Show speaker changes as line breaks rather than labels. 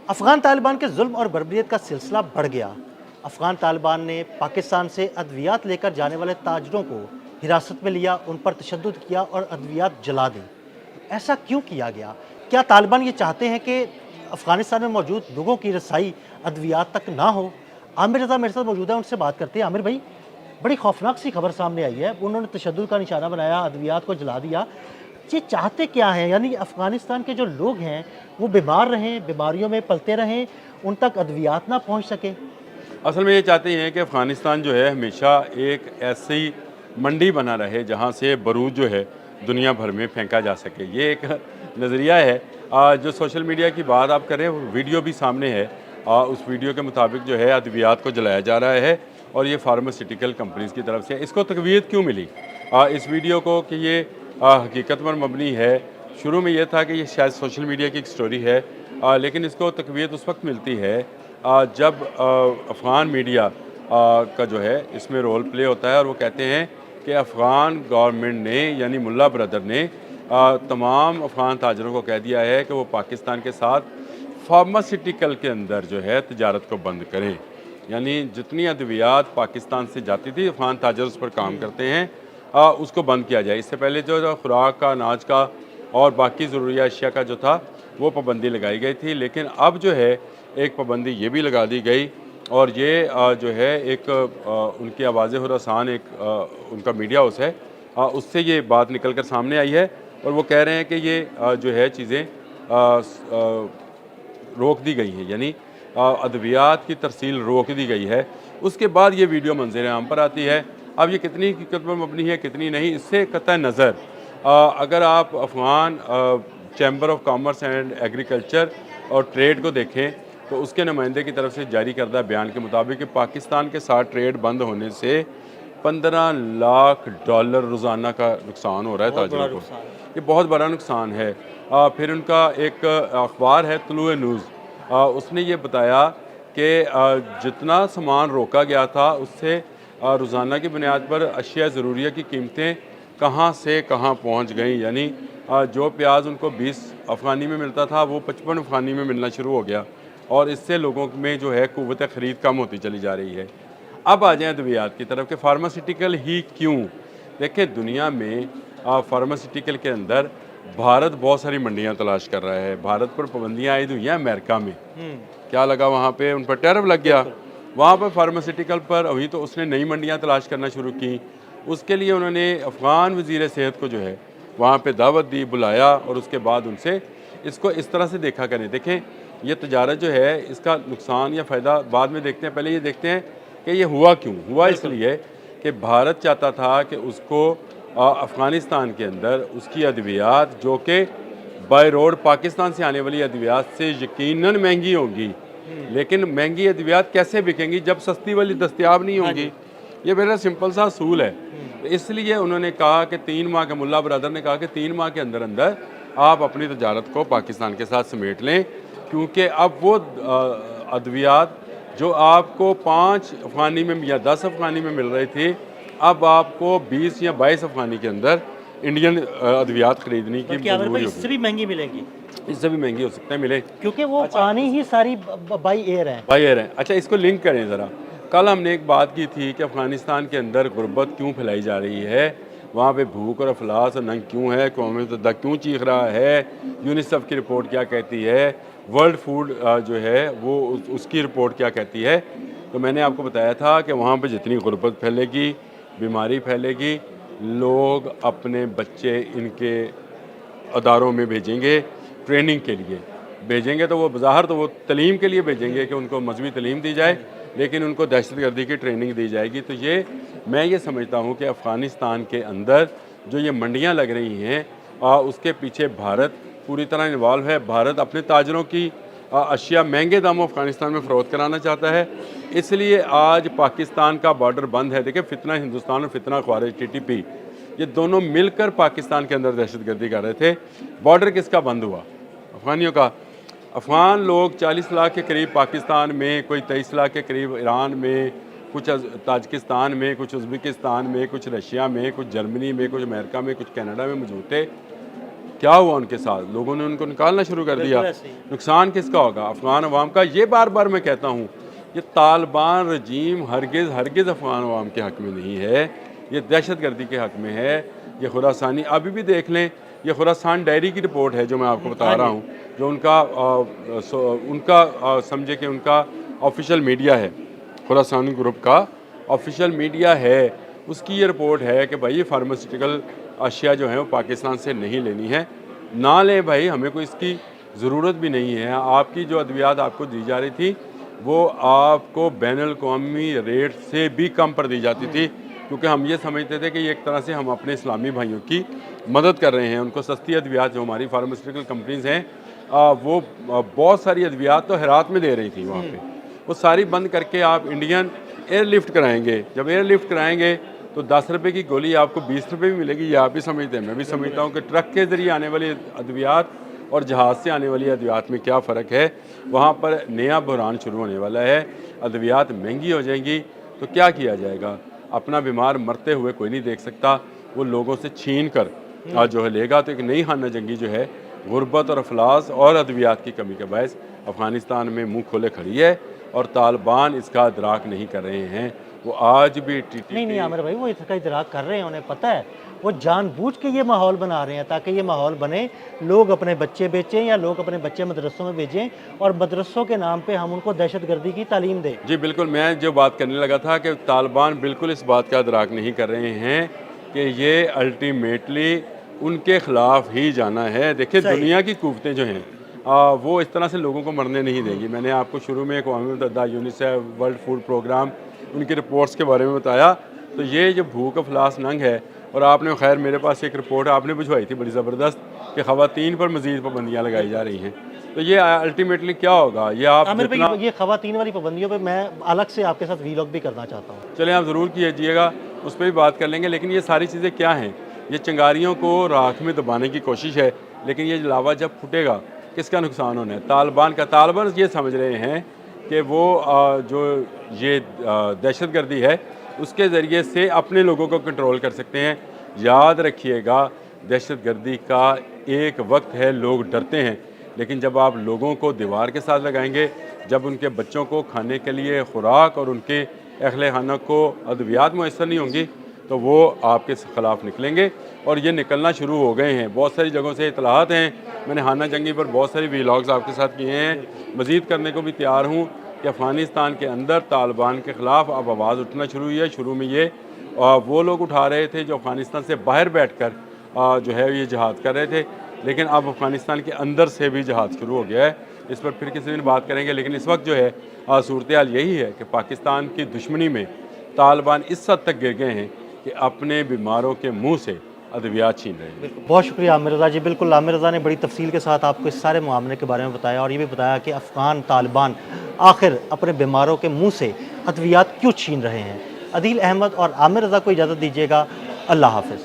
अफ़गान तालिबान के जुल्म और बर्बरियत का सिलसिला बढ़ गया। अफ़गान तालिबान ने पाकिस्तान से अद्वियात लेकर जाने वाले ताजरों को हिरासत में लिया, उन पर तशद्दुद किया और अद्वियात जला दी। ऐसा क्यों किया गया? क्या तालिबान ये चाहते हैं कि अफ़गानिस्तान में मौजूद लोगों की रसाई अद्वियात तक ना हो? आमिर रज़ा मेरे साथ मौजूद है, उनसे बात करते हैं। आमिर भाई, बड़ी खौफनाक सी खबर सामने आई है। उन्होंने तशद्दुद का निशाना बनाया, अद्वियात को जला दिया। ये चाहते क्या हैं? यानी अफ़गानिस्तान के जो लोग हैं वो बीमार रहें, बीमारियों में पलते रहें, उन तक अद्वियात ना पहुँच सके?
असल में ये चाहते हैं कि अफ़गानिस्तान जो है हमेशा एक ऐसी मंडी बना रहे जहाँ से बारूद जो है दुनिया भर में फेंका जा सके। ये एक नज़रिया है। जो सोशल मीडिया की बात आप कर रहे हैं, वीडियो भी सामने है। उस वीडियो के मुताबिक जो है अद्वियात को जलाया जा रहा है और ये फार्मास्यूटिकल कंपनीज़ की तरफ से। इसको तक़वियत क्यों मिली इस वीडियो को कि ये हकीकत पर मबनी है? शुरू में ये था कि ये शायद सोशल मीडिया की एक स्टोरी है, लेकिन इसको तक़वियत उस वक्त मिलती है जब अफ़गान मीडिया का जो है इसमें रोल प्ले होता है और वो कहते हैं कि अफ़गान गवर्नमेंट ने यानी मुल्ला ब्रदर ने तमाम अफ़गान ताजरों को कह दिया है कि वो पाकिस्तान के साथ फार्मास्यूटिकल के अंदर जो है तजारत को बंद करें। यानी जितनी अद्वियात पाकिस्तान से जाती थी, अफ़गान ताजर उस पर काम करते हैं, उसको बंद किया जाए। इससे पहले जो खुराक का, अनाज का और बाकी ज़रूरी अशिया का जो था वो पाबंदी लगाई गई थी, लेकिन अब जो है एक पाबंदी ये भी लगा दी गई और ये जो है एक उनकी आवाज़ खुरासान एक उनका मीडिया हाउस है, उससे ये बात निकल कर सामने आई है और वो कह रहे हैं कि ये जो है चीज़ें रोक दी गई हैं, यानी अद्वियात की तरसील रोक दी गई है। उसके बाद ये वीडियो मंज़र आम पर आती है। अब ये कितनी हकीकत पर मबनी है, कितनी नहीं, इससे कतई नज़र अगर आप Afghan chamber of commerce and agriculture और ट्रेड को देखें तो उसके नुमाइंदे की तरफ से जारी करदा बयान के मुताबिक कि पाकिस्तान के साथ ट्रेड बंद होने से 15 लाख डॉलर रोज़ाना का नुकसान हो रहा है ताजरों को। ये बहुत बड़ा नुकसान है। फिर उनका एक अखबार है तुलुए न्यूज़, उसने ये बताया कि जितना सामान रोका गया था उससे रोज़ाना की बुनियाद पर अशिया ज़रूरिया की कीमतें कहाँ से कहाँ पहुँच गई। यानी जो प्याज उनको 20 अफ़गानी में मिलता था वो 55 अफ़गानी में मिलना शुरू हो गया और इससे लोगों में जो है क़ुव्वत ख़रीद कम होती चली जा रही है। अब आ जाएँ अद्वियात की तरफ कि फार्मास्यूटिकल ही क्यों? देखिए, दुनिया में फार्मास्यूटिकल के अंदर भारत बहुत सारी मंडियाँ तलाश कर रहा है। भारत पर पाबंदियाँ आयद हुई हैं अमेरिका में। क्या लगा वहाँ पे? उन पर टैरिफ लग गया। वहाँ पर फार्मास्यूटिकल पर अभी तो उसने नई मंडियाँ तलाश करना शुरू की। उसके लिए उन्होंने अफ़गान वज़ीर सेहत को जो है वहाँ पे दावत दी, बुलाया और उसके बाद उनसे इसको इस तरह से देखा करें। देखें, ये तजारत जो है इसका नुकसान या फ़ायदा बाद में देखते हैं, पहले ये देखते हैं कि ये हुआ क्यों? हुआ इसलिए कि भारत चाहता था कि उसको अफ़गानिस्तान के अंदर उसकी अद्वियात जो कि बाय रोड पाकिस्तान से आने वाली अद्वियात से यकीनन महंगी होंगी, लेकिन महंगी अद्वियात कैसे बिकेंगी जब सस्ती वाली दस्तयाब नहीं होंगी? ये मेरा सिंपल सा असूल है। तो इसलिए उन्होंने कहा कि 3 माह के, मुल्ला ब्रदर ने कहा कि 3 माह के अंदर अंदर आप अपनी तजारत को पाकिस्तान के साथ समेट लें, क्योंकि अब वो अद्वियात जो आपको 5 अफ़गानी में या 10 अफ़गानी में मिल रही थी, अब आपको 20 या 22 अफ़गानी के अंदर इंडियन अद्वियात खरीदने की मजबूरी होगी।
इससे भी महंगी मिलेंगी,
इससे भी महंगी हो सकता है मिले,
क्योंकि वो आनी ही सारी बाई एयर है।
बाई एयर है। अच्छा, इसको लिंक करें ज़रा। कल हमने एक बात की थी कि अफ़गानिस्तान के अंदर गुर्बत क्यों फैलाई जा रही है, वहाँ पे भूख और अफलास और नंग क्यों है, कौम मुत्तहिदा क्यों चीख रहा है, यूनिसेफ की रिपोर्ट क्या कहती है, वर्ल्ड फूड जो है वो उसकी रिपोर्ट क्या कहती है। तो मैंने आपको बताया था कि वहाँ पे जितनी गुर्बत फैलेगी, बीमारी फैलेगी, लोग अपने बच्चे इनके अदारों में भेजेंगे, ट्रेनिंग के लिए भेजेंगे, तो वो बज़ाहिर तो वो तलीम के लिए भेजेंगे कि उनको मजहबी तलीम दी जाए, लेकिन उनको दहशतगर्दी की ट्रेनिंग दी जाएगी। तो ये मैं ये समझता हूँ कि अफ़गानिस्तान के अंदर जो ये मंडियाँ लग रही हैं उसके पीछे भारत पूरी तरह इन्वॉल्व है। भारत अपने ताजरों की अशिया महंगे दामों अफ़गानिस्तान में फ़रोख्त कराना चाहता है, इसलिए आज पाकिस्तान का बॉर्डर बंद है। देखिए, फितना हिंदुस्तान और फितना ख्वारिज TTP ये दोनों मिलकर पाकिस्तान के अंदर दहशतगर्दी कर रहे थे। बॉर्डर किसका बंद हुआ? अफ़गानियों का। अफ़गान लोग 40 लाख के करीब पाकिस्तान में, कोई 23 लाख के करीब ईरान में, कुछ ताजिकिस्तान में, कुछ उज़्बेकिस्तान में, कुछ रशिया में, कुछ जर्मनी में, कुछ अमेरिका में, कुछ कनाडा में मौजूद थे। क्या हुआ उनके साथ? लोगों ने उनको निकालना शुरू कर दिया। नुकसान किसका होगा? अफ़गान अवाम का। ये बार बार मैं कहता हूँ, ये तालिबान रजीम हरगिज़ हरगिज़ अफ़गान अवाम के हक़ में नहीं है, ये दहशतगर्दी के हक़ में है। ये खुरासानी अभी भी देख लें, ये खुरासान डायरी की रिपोर्ट है जो मैं आपको बता रहा हूँ, जो उनका समझे कि उनका ऑफिशियल मीडिया है, खुरासानी ग्रुप का ऑफिशियल मीडिया है, उसकी ये रिपोर्ट है कि भाई ये फार्मास्यूटिकल अशिया जो है वो पाकिस्तान से नहीं लेनी है। ना लें भाई, हमें कोई इसकी ज़रूरत भी नहीं है। आपकी जो अद्वियात आपको दी जा रही थी वो आपको बैनुल-अक़वामी रेट से भी कम पर दी जाती थी, क्योंकि हम ये समझते थे कि ये एक तरह से हम अपने इस्लामी भाइयों की मदद कर रहे हैं। उनको सस्ती अद्वियात जो हमारी फार्मास्यूटिकल कंपनीज़ हैं वो बहुत सारी अद्वियात तो हेरात में दे रही थी वहाँ पे, वो सारी बंद करके आप इंडियन एयरलिफ्ट कराएंगे। जब एयरलिफ्ट कराएंगे तो 10 रुपये की गोली आपको 20 रुपये भी मिलेगी। ये आप भी समझते हैं, मैं भी समझता हूँ कि ट्रक के ज़रिए आने वाली अद्वियात और जहाज़ से आने वाली अद्वियात में क्या फ़र्क है। वहाँ पर नया बहरान शुरू होने वाला है, अद्वियात महंगी हो जाएंगी तो क्या किया जाएगा? अपना बीमार मरते हुए कोई नहीं देख सकता, वो लोगों से छीन कर जो है लेगा। तो एक नई खाना जंगी जो है गुर्बत और अफलास और अद्वियात की कमी के बायस अफ़गानिस्तान में मुँह खोले खड़ी है, और तालिबान इसका इदराक नहीं कर रहे हैं। वो आज भी
नहीं आमिर भाई, वो इसका इदराक कर रहे हैं, उन्हें पता है। वो जानबूझ के ये माहौल बना रहे हैं ताकि ये माहौल बने, लोग अपने बच्चे बेचें या लोग अपने बच्चे मदरसों में भेजें और मदरसों के नाम पे हम उनको दहशतगर्दी की तालीम दें।
जी बिल्कुल, मैं जो बात करने लगा था कि तालिबान बिल्कुल इस बात का इदराक नहीं कर रहे हैं कि ये अल्टीमेटली उनके ख़िलाफ़ ही जाना है। देखिए दुनिया की कुव्वतें जो हैं वो इस तरह से लोगों को मरने नहीं देंगी। मैंने आपको शुरू में अक़वाम मुत्तहिदा, यूनिसेफ, वर्ल्ड फूड प्रोग्राम, उनकी रिपोर्ट्स के बारे में बताया। तो ये जो भूख अफलास नंग है, और आपने खैर मेरे पास एक रिपोर्ट आपने भिजवाई थी बड़ी ज़बरदस्त कि ख़वातीन पर मज़ीद पाबंदियाँ लगाई जा रही हैं। तो ये अल्टीमेटली क्या होगा? ये आप
आमिर भाई, ये ख़वातीन वाली पाबंदियों पे मैं अलग से आपके साथ वीलॉग भी करना चाहता हूँ।
चलें, आप ज़रूर कीजिएगा, उस पर भी बात कर लेंगे। लेकिन ये सारी चीज़ें क्या हैं? ये चिंगारियों को राख में दबाने की कोशिश है, लेकिन ये लावा जब फूटेगा किसका नुकसान होना है? तालिबान का। तालिबान ये समझ रहे हैं कि वो जो ये दहशतगर्दी है उसके ज़रिए से अपने लोगों को कंट्रोल कर सकते हैं। याद रखिएगा, दहशतगर्दी का एक वक्त है, लोग डरते हैं, लेकिन जब आप लोगों को दीवार के साथ लगाएंगे, जब उनके बच्चों को खाने के लिए खुराक और उनके अहले खाना को अद्वियात मैसर नहीं होंगी, तो वो आपके ख़िलाफ़ निकलेंगे। और ये निकलना शुरू हो गए हैं। बहुत सारी जगहों से इतलाहात हैं। मैंने खाना जंगी पर बहुत सारी वीलॉग्स आपके साथ किए हैं, मज़ीद करने को भी तैयार हूँ कि अफ़गानिस्तान के अंदर तालिबान के ख़िलाफ़ अब आवाज़ उठना शुरू हुई है। शुरू में ये वो लोग उठा रहे थे जो अफ़गानिस्तान से बाहर बैठकर जो है ये जिहाद कर रहे थे, लेकिन अब अफ़गानिस्तान के अंदर से भी जिहाद शुरू हो गया है। इस पर फिर किसी दिन बात करेंगे। लेकिन इस वक्त जो है सूरत हाल यही है कि पाकिस्तान की दुश्मनी में तालिबान इस हद तक गिर गए हैं कि अपने बीमारों के मुँह से अद्वियात छीन रहे हैं।
बहुत शुक्रिया आमिर रज़ा जी। बिल्कुल, आमिर रज़ा ने बड़ी तफसील के साथ आपको इस सारे मामले के बारे में बताया, और ये भी बताया कि अफ़गान तालिबान आखिर अपने बीमारों के मुंह से अद्वियात क्यों छीन रहे हैं। अदील अहमद और आमिर रज़ा को इजाज़त दीजिएगा। अल्लाह हाफ़िज़।